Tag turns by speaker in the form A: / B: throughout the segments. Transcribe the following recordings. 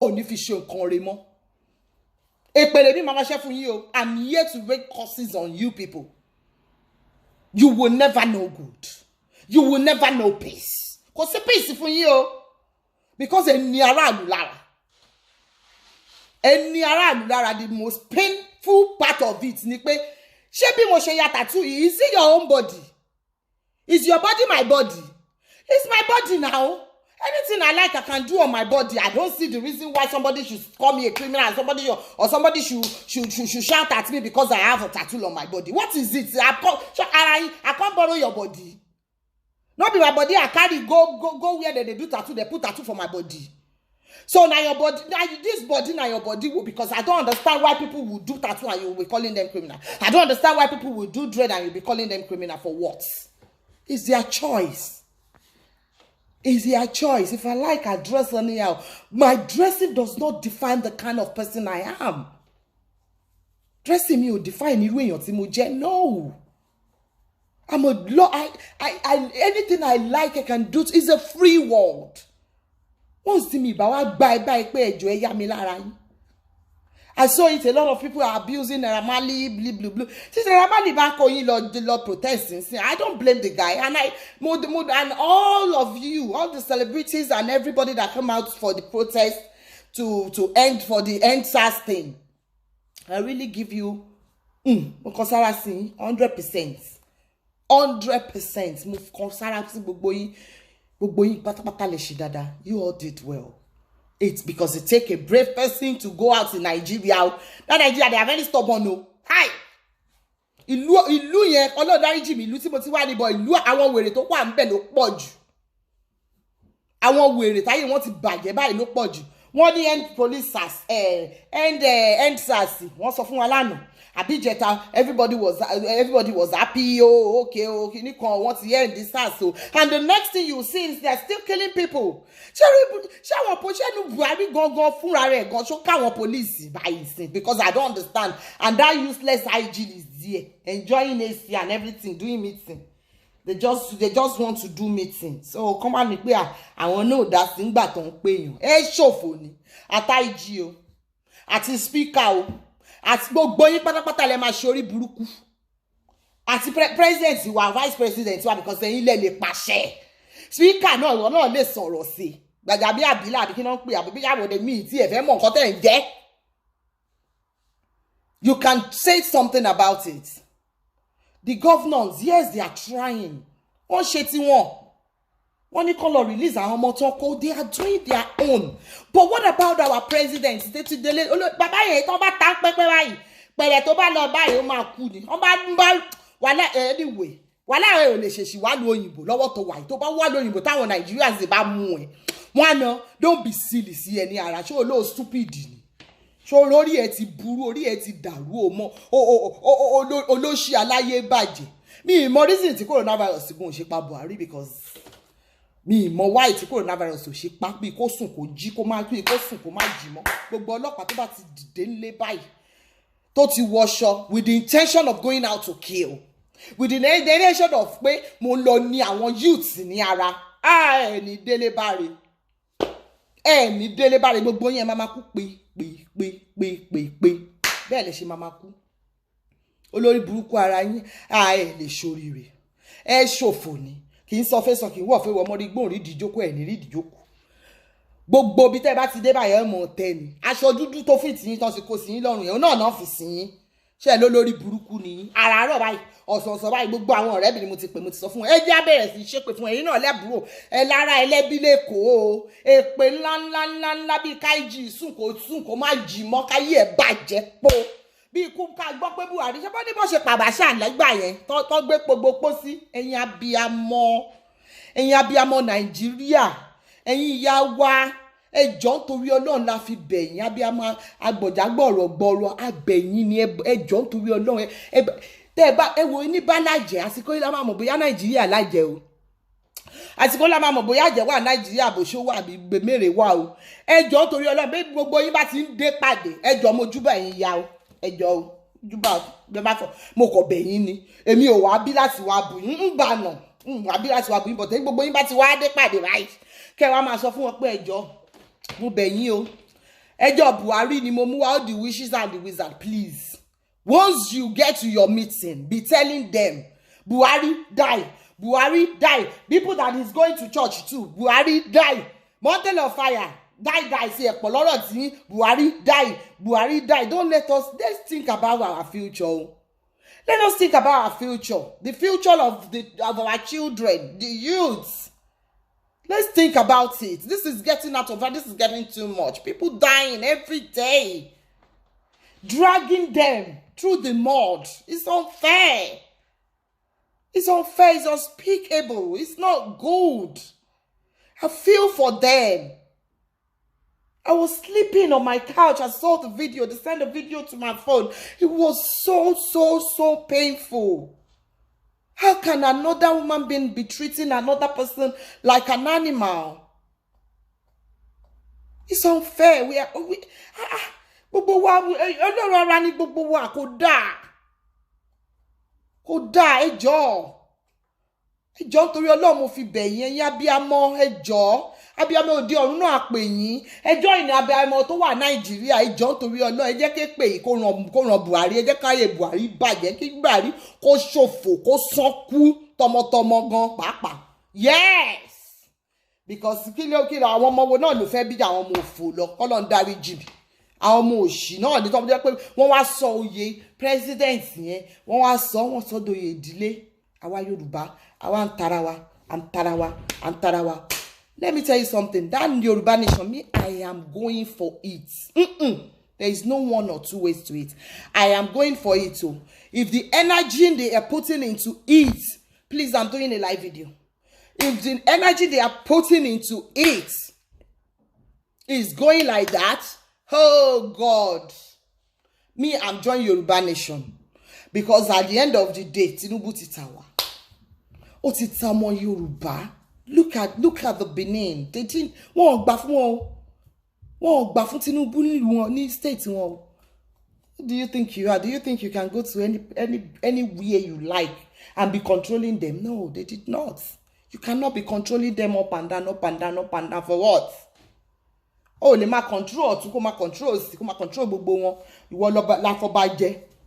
A: ò ní fi ṣe nǹkan rẹ̀ mọ́. Èpèlè mi mama chef fún yín o. I'm here to raise curses on you people. You will never know good. You will never know peace. Kò sí peace fún yín o. Because ẹni aráàlú lára. Ẹni aráàlú lára, the most painful part of it ni pé ṣé bí mo ṣe ya tattoo yìí, is it your own body? Is your body my body? It's my body now. Anything I like, I can do on my body. I don't see the reason why somebody should call me a criminal and somebody should shout at me because I have a tattoo on my body. What is it? I can't borrow your body. Not be my body. I carry go where they do tattoo. They put tattoo for my body. So now your body, this body now your body will, because I don't understand why people will do tattoo and you will be calling them criminal. I don't understand why people will do dread and you'll be calling them criminal for what? It's their choice. It's their choice. If I like, I dress anyhow. My dressing does not define the kind of person I am. Dressing me will define you when you're no. I'm a anything I like, I can do. It's a free world. Once see me, I saw it. A lot of people are abusing Naira Marley, blah, blah, blah. Since Naira Marley back on you, Lord protesting, I don't blame the guy. And and all of you, all the celebrities and everybody that come out for the protest to end for the end SARS thing, I really give you 100%. 100%. You all did well. It's because it takes a brave person to go out in Nigeria. That Nigeria, they are very stubborn, no. Hi. Ìlú yẹn, Ọlọ́run dáríjì mi, ìlú tí mo ti wá ní bọ̀, ìlú àwọn wèrè tó wà ńbẹ̀ ló pọ̀ jù. Àwọn wèrè táyé wọ́n ti bàjẹ́ báyìí ló pọ̀ jù. Wọ́n ní end police SARS, end SARS. Wọ́n sọ fún wa lánàá. Abijeta, everybody was happy. Oh, okay. Nìkan wọ́n ti end this SARS. And the next thing you see is they're still killing people. Because I don't understand. And that useless IG is there, enjoying AC and everything, doing meeting. They just want to do meeting. So come on, I want to know that thing but don't pay you. Show for me. At IG o. At speaker o. At gbogbo yin pátápátá lè máa ṣorí burúkú. Àti president wa, vice president wa, because ẹ̀yin lè pàṣẹ. Speaker náà ìwọ náà lè sọ̀rọ̀ sí. Gbàjàbí àbílà àbí kí náà pè àbí yàwó de mi tí ẹ fẹ́ mọ̀ nǹkan tẹ́ ń jẹ́. You can say something about it. The governors, yes, they are trying. Wọ́n ṣe tí wọ́n. Wọ́n ní kó lọ release àwọn ọmọ tó kó. They are doing their own. But what about our president? Bàbá yẹn tó bá tán pẹ́pẹ́ báyìí. Pẹ̀lẹ́ tó bá lọ báyìí ó máa kú ni. Wọ́n bá wàhálà anyway. Wàhálà ẹ̀ ò lè ṣèṣì wá lu òyìnbó lọ́wọ́ tó wà yìí. Tó bá wà lu òyìnbó táwọn Nigerians bá mú ẹ̀. Wọ́n á don't be silly sí ẹni ara. Ṣé o lóò stupid ni? Ṣé orí ẹ ti burú, orí ẹ ti dàrú o mọ́. Olóṣì aláyé bàjẹ́. Mi ì mọ reason tí coronavirus gun ṣe pa Buhari because mi mọ why tí coronavirus ò ṣe pa bí kó sùn kó jí kó má bí kó sùn kó má jí mọ́. Gbogbo ọlọ́pàá tó bá ti dìde ńlé báyìí tó ti wọṣọ with the intention of going out to kill, with the intention of pé mo lọ ní àwọn youths ní ara. Ẹni délé báre. Ẹni délé báre gbogbo yẹn máa kú pé. Bẹ́ẹ̀ lè ṣe máa kú. Olórí burúkú ara yín ẹ lè ṣoríire. Ẹ ṣòfò ni. Kì í sọ fẹ́ sọ kì í wọ̀ fẹ́ wọ mọ́rí gbóhùn rí ìdíjókòó ẹ̀ ní rí ìdíjókòó. Gbogbo bí tẹ́ bá ti dé báyìí mọ̀ tẹ́ ni. Aṣọ dúdú tó fìtì yín tán sì kó sí yín lọ́rùn yẹn náà fi sí yín. Ṣé ẹ lórí burúkú ni yín? Àràárọ̀ báyìí ọ̀sọ̀ọ̀sọ̀ báyìí gbogbo àwọn ọ̀rẹ́bìnrin mo ti pè mo ti sọ fún wọn. Ẹ jẹ́ á bẹ̀rẹ̀ sí ṣépè fún ẹ̀yin náà lẹ́bùrò. Ẹ lára ẹlẹ́bí lẹ́kọ̀ọ́. Èpè ńlá bíi káìjì sùn kó má jì mọ́ káyé ẹ̀ bàjẹ́ pọ̀. Bí ikú ká gbọ́ pé Buhari ṣe bọ́ ní bó ṣe pàbàṣà lẹ́gbà yẹn tó gbé gbogbo pọ́ sí ẹ̀yin abiyamọ Nàìjíríà, ẹ̀yin ìyá wa, ẹjọ́ nítorí Ọlọ́run la fi bẹ̀yìn abiyamọ agbọ̀jà gbọ̀rọ̀ abẹ̀yìn ni ẹjọ́ nítorí Ọlọ́run tẹ́ bá ẹ wo ní bá lájẹ àsìkò yìí la máa mọ̀ bóyá Nàìjíríà lájẹ o. Àsìkò la máa mọ̀ bóyá àjẹ́ wà Nàìjíríà bó ṣó wà bí gbèmèrè wà o. Ẹjọ́ nítorí Ọlọ́run bí gbogbo yín bá ti ń dé pàdé ẹjọ́ mojúbà yín ya o. Ẹjọ́ o júbà bẹ́ẹ̀ bá fọ mo kọ̀ bẹ̀yìn ni èmi ò wá bí láti wá bù yín ń bà nà wá bí láti wá bù yín gbogbo yín bá ti wá dé pàdé báyìí kẹ́ wá máa sọ fún wọn pé ẹjọ́ mo bẹ̀yìn o Ẹjọ́ Buhari ni mo mú all the wishes and the wizard, please. Once you get to your meeting, be telling them, Buhari die, Buhari die. People that is going to church too, Buhari die. Mountain of fire, die. See, Buhari die, Buhari die. Don't let's think about our future. Let us think about our future, the future of our children, the youths. Let's think about it. This is getting out of hand. This is getting too much. People dying every day. Dragging them through the mud. It's unfair. It's unfair. It's unspeakable. It's not good. I feel for them. I was sleeping on my couch. I saw the video. They sent a video to my phone. It was so painful. How can another woman being be treating another person like an animal? It's unfair. Gbogbo wa Ọlọ́run ara ni gbogbo wa kò dáa ẹjọ́ nítorí Ọlọ́run mo fi bẹ̀ yín ẹ̀yin abiyamọ ẹjọ́ abiyamọ òde ọ̀run náà pè yín ẹjọ́ ìní abiyamọ tó wà Nàìjíríà ẹjọ́ nítorí Ọlọ́run ẹ jẹ́ ké pè yín kó ràn Buhari ẹ jẹ́ káyé Buhari bàjẹ́ kí Buhari kó ṣòfò kó sọkú tọmọtọmọ gan pàápàá yes because kí ló àwọn ọmọ wo náà ló fẹ́ bí àwọn ọmọ òfò lọ kọ́lọ́n dárí jìbì àwọn ọmọ òṣì náà ní tọ́mọdé pé wọ́n wá sọ oyè president yẹn wọ́n sọ dòye ìdílé àwa Yorùbá àwa ń tara wa. Let me tell you something. That Yoruba nation, me, I am going for it. There is no one or two ways to it. I am going for it too. If the energy they are putting into it, please, I'm doing a live video. If the energy they are putting into it is going like that, oh God, me, I'm joining Yoruba nation. Because at the end of the day, Tinubu titawa. O titamo Yoruba. Look at the Benin. They didn't wọ́n gbà fún Tinubu ní state wọn. Who do you think you are? Do you think you can go to anywhere you like and be controlling them? No, they did not. You cannot be controlling them up and down for what? Oh, lè máa control ọ̀tún kó máa control òsì kó máa control gbogbo wọn. Ìwọ lọ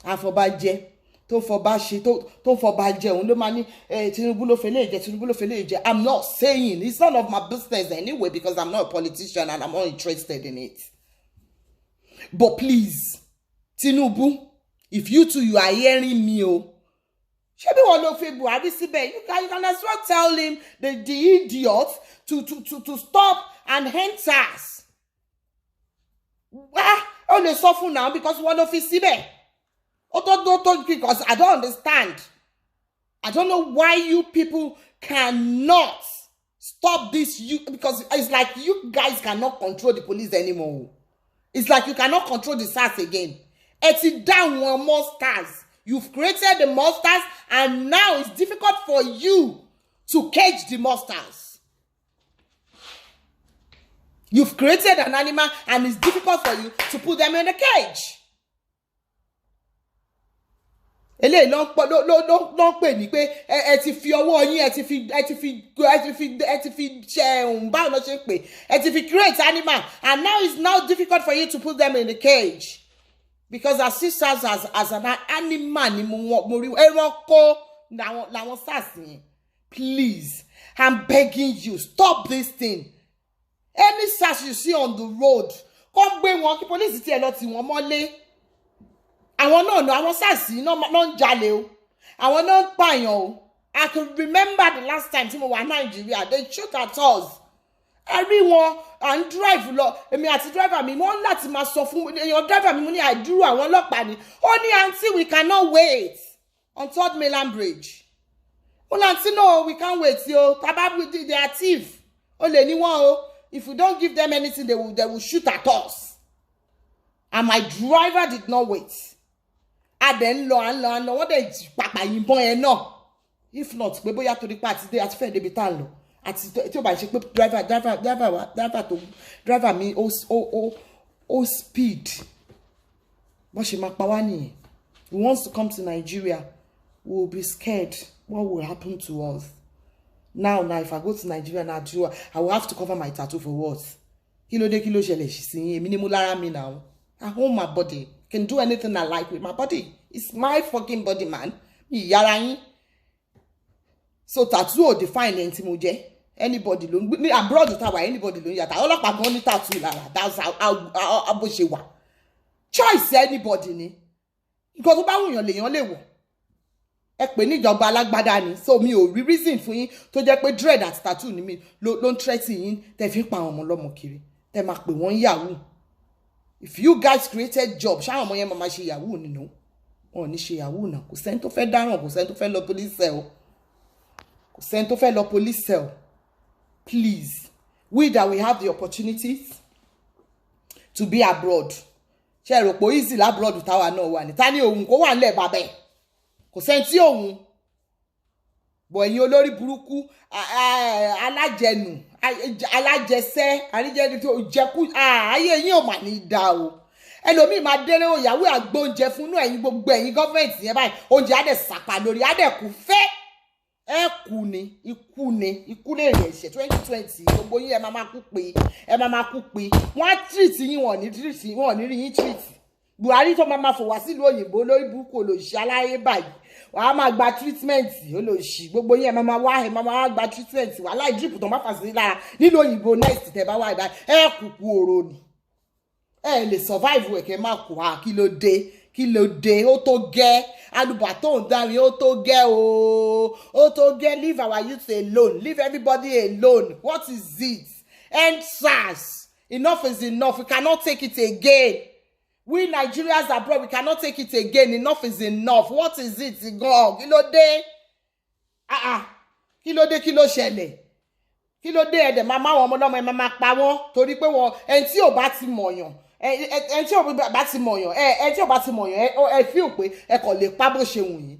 A: láfọbàjẹ́. Tó fọba jẹ òun ló máa ní Tinubu ló fẹ́ lè jẹ. I'm not saying it's none of my business anyway because I'm not a politician and I'm not interested in it. But please, Tinubu, if you are hearing me, ṣebí wọ́n ló fi Buhari síbẹ̀. You can as well tell him the idiot to stop and hence ó lè sọ fún now because wọ́n ló fi síbẹ̀. Because I don't understand. I don't know why you people cannot stop this. Because it's like you guys cannot control the police anymore. It's like you cannot control the SARS again. It's down one monsters. You've created the monsters and now it's difficult for you to cage the monsters. You've created an animal and it's difficult for you to put them in a cage. Eléyìí ló ń pè ní pé ẹ ti fi ọwọ́ yín ẹ ti fi ṣe báwo ló ṣe ń pè ẹ ti fi create animal and now it's now difficult for you to put them in the cage because as sisters as an animal ni mo rí ẹranko làwọn SARS yẹn. Please, I'm begging you, stop this thing. Any SARS you see on the road, come gbé wọn kí police tiẹ̀ lọ tì wọ́n mọ́lé. Àwọn àwọn SARS no ń jalè o. Àwọn náà ń pààyàn o. I could remember the last time tí mo wà Nigeria, they shoot at us. Everyone and drive lọ. Èmi àti driver mi mo láti máa sọ fún èèyàn driver mi mo ní àìdúró àwọn ọlọ́pàá ni. Ó ní aunty we cannot wait on 3rd Mainland Bridge. Ó ní aunty no we can't wait yo. Tababu they are thief. Ó lè ní wọ́n o. If we don't give them anything they will shoot at us. And my driver did not wait. And then what they papa yìnbọn ẹ náà. If not, pé bóyá torí pa àti fẹ́ débi tá lọ. Àti tí ó bá ṣe pé driver mi ó speed. Bó ṣe máa pa wá nìyẹn. He wants to come to Nigeria. We will be scared. What will happen to us? Now, if I go to Nigeria now, I will have to cover my tattoo for what? Kí ló dé, kí ló ṣẹlẹ̀ sí yín? Èmi ni mo lára mi now. I own my body. Can do anything I like with my body. It's my fucking body, man. Mi yára yín. So tattoo ò define ẹni tí mo jẹ́. Anybody ló ń gbé ní abroad tá wà, anybody ló ń yàtọ̀. Ọlọ́pàá gan ní tattoo lára. That's how bó ṣe wà. Choice anybody ni. Nǹkan tó bá wù yàn lèèyàn lè wọ̀. Ẹ pè ní ìjọba alágbádá ni. So mi ò rí reason fún yín tó jẹ́ pé dread àti tattoo ni mi ló ń threaten yín tẹ́ fi ń pa àwọn ọmọ lọ́mọ kiri. Tẹ́ máa pè wọ́n yahoo. If you guys created job, ṣáwọn ọmọ yẹn máa ṣe yahoo nínú. Wọn ò ní ṣe yahoo náà. Kò sẹ́ni tó fẹ́ dáràn, kò sẹ́ni tó fẹ́ lọ police cell. Kò sẹ́ni tó fẹ́ lọ police cell. Please, we that we have the opportunities to be abroad. Ṣé rò pé easy labroad táwa náà wà ní. Ta ni òun kó wà nílẹ̀ bàbá ẹ̀. Kò sẹ́ni tí òun. Bọ̀ ẹ̀yin olórí burúkú alájẹnu alájẹsẹ́ àríjẹni tó jẹkú ayé yín ò mà ní dá o. Ẹlòmíì máa délé òyàwó àgbóúnjẹ fún inú ẹ̀yin gbogbo ẹ̀yin gọ́ọ̀mẹ̀ntì yẹn báyìí oúnjẹ á dẹ̀ sàpà lórí á dẹ̀ kú fẹ́. Ẹ kú ni ikú lè rẹ̀ ṣe 2020 gbogbo yín ẹ máa kú pé wọ́n á treat yín wọ́n ní rí yín treat. Buhari tó máa fò wá sílùú òyìnbó lórí burúkú olóṣì aláyé báyìí wàá máa gba treatment olóṣì gbogbo yín ẹ máa wá gba treatment wà láì drip tó máa fà sí lára nílùú òyìnbó next tẹ́ bá wà dá ẹ kúkú oró ni ẹ lè survive ẹ̀kẹ́ má kú ha kí ló dé ó tó gẹ́ alùbà tó ń dárin ó tó gẹ́ leave our youth alone, leave everybody alone. What is it? End SARS. Enough is enough. We cannot take it again. We Nigerians abroad, we cannot take it again. Enough is enough. What is it? God, kí ló dé? Kí ló dé, kí ló ṣẹlẹ̀? Kí ló dé ẹ̀dẹ̀ máa máa wọn ọmọ lọ́mọ ẹ máa pa wọ́n torí pé wọn ẹni tí ò bá ti mọ̀yàn ẹni tí ò bá ti mọ̀yàn ẹni tí ò bá ti mọ̀yàn ẹ feel pé ẹ kàn lè pa bó ṣe wù yín.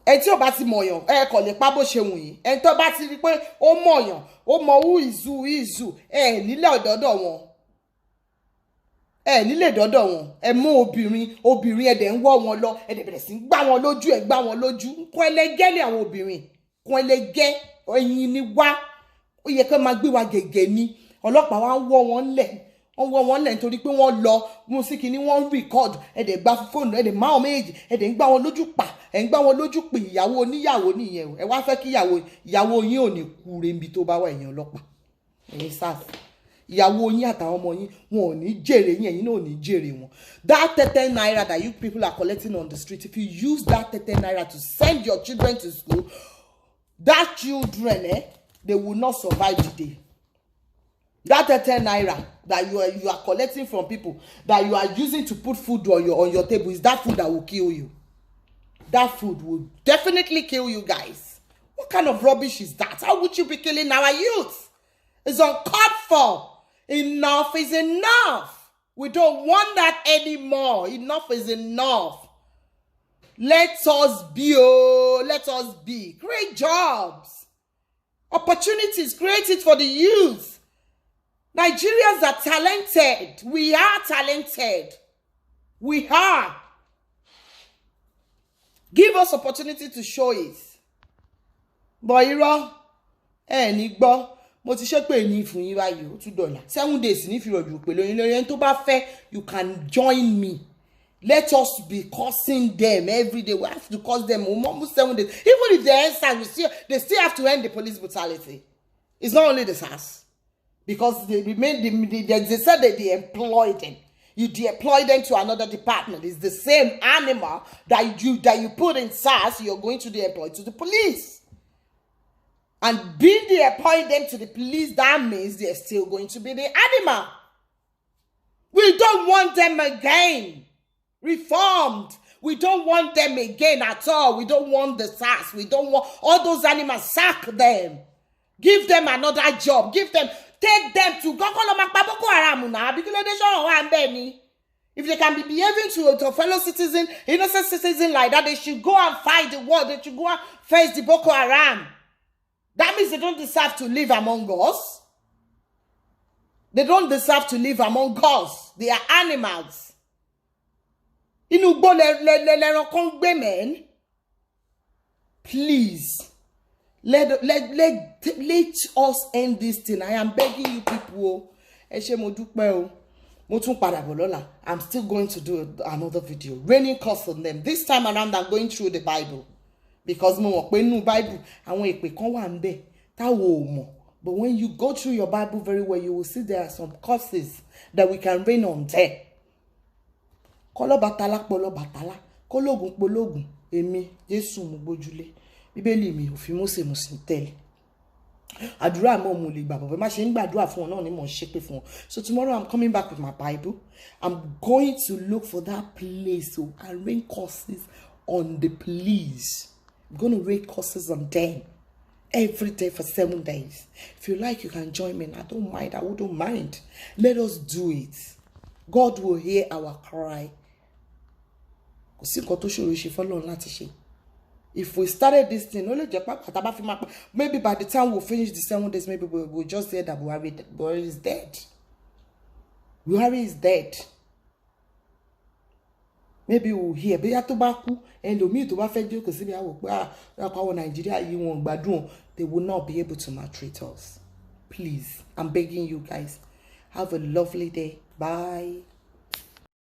A: Ẹni tí ò bá ti mọ̀yàn ẹ kàn lè pa bó ṣe wù yín. Ẹni tó bá ti rí pé ó mọ̀yàn ó mọ who is who ẹ nílẹ̀ ọ̀dọ́dọ̀ wọn. Ẹ nílé dọ́dọ̀ wọn ẹ mú obìnrin ẹ̀dẹ̀ ń wọ́ wọn lọ ẹ̀dẹ̀ bẹ̀rẹ̀ sí ń gbá wọn lójú nǹkan ẹlẹgẹ́ ní àwọn obìnrin nǹkan ẹlẹgẹ́ ẹ̀yin ni wá ó yẹ kó máa gbé wa gẹ̀gẹ̀ ni ọlọ́pàá wa ń wọ́ wọn lẹ̀ nítorí pé wọ́n lọ músíkì ni wọ́n ń record ẹ̀dẹ̀ gba fóònù ẹ̀dẹ̀ máa wọn méjì ẹ̀dẹ̀ ń gbá wọn lójú pa ẹ̀ ń gbá wọn lójú pé ìyàwó oníyàwó nìyẹn ẹ wá fẹ́ kí ìyàwó yín ò ní kú re níbi tó bá wà ẹ̀yin ọlọ́pàá ẹ̀yin SARS ìyàwó yín àtàwọn ọmọ yín wọn ò ní jèrè yín ẹ̀yin náà ò ní jèrè wọn. That 30 naira that you people are collecting on the street, if you use that 30 naira to send your children to school, that children they will not survive the day. That 30 naira that you are collecting from people that you are using to put food on your table is that food that will kill you. That food will definitely kill you guys. What kind of rubbish is that? How would you be killing our youth? It's uncalled for. Enough is enough. We don't want that anymore. Enough is enough. Let us be. Let us be. Create jobs. Opportunities. Create it for the youth. Nigerians are talented. We are talented. We are. Give us opportunity to show it. But irọ́ ẹ ní gbọ́. Mo ti ṣe pé ní fún yín báyìí ó tún dọ̀là 7 days ní fi rọ̀jù pé lóyún lóyún tó bá fẹ́ you can join me. Let us be cursing them every day. We have to curse them almost 7 days. Even if they end SARS, they still have to end the police brutality. It's not only the SARS. Because they said that they employed them. You deploy them to another department. It's the same animal that you put in SARS, you're going to deploy to the police. And being deployed them to the police, that means they're still going to be the animal. We don't want them again. Reformed. We don't want them again at all. We don't want the SARS. We don't want all those animals. Sack them. Give them another job. Take them to Boko Haram now. If they can be behaving to a fellow citizen, innocent citizen like that, they should go and fight the war. They should go and face the Boko Haram. That means they don't deserve to live among us. They don't deserve to live among us. They are animals. Please, Let us end this thing. I am begging you people. Ẹ ṣé mo dúpẹ́ o. Mo tún padà bọ̀ lọ́la. I'm still going to do another video. Raining curse on them. This time around, I'm going through the Bible. Because mo mọ̀ pé nínú Bible, àwọn èpè kan wà ńbẹ̀ táwo ò mọ̀. But when you go through your Bible very well, you will see there are some curses that we can rain on them. Kọ́lọ́ bàtálá pọ̀lọ́ bàtálá. Kólógun pológun. Èmi, Jésù mo gbójúlé. Bíbélì mi ò fi Mósè mo sì ń tẹ̀lé. Àdúrà mọ́ mo lè gbà bọ̀ bẹ́ẹ̀ má ṣe ń gbàdúrà fún wọn náà ni mo ń ṣépè fún wọn. So tomorrow I'm coming back with my Bible. I'm going to look for that place and rain curses on the police. I'm going to rain curses on them every day for 7 days. If you like, you can join me. And I don't mind. I wouldn't mind. Let us do it. God will hear our cry. Kò sí nǹkan tó ṣòro ṣe fọ́lọ́run láti ṣe. If we started this thing, maybe by the time we'll finish the 7 days, maybe we'll just hear that Buhari is dead. Buhari is dead. Maybe we'll hear. Bí yàtọ̀ bá kú, ẹlòmíì tó bá fẹ́ jókòó síbi àwọ̀ pé àwọn Nàìjíríà yìí wọn gbádùn, they will not be able to maltreat us. Please, I'm begging you guys. Have a lovely day. Bye.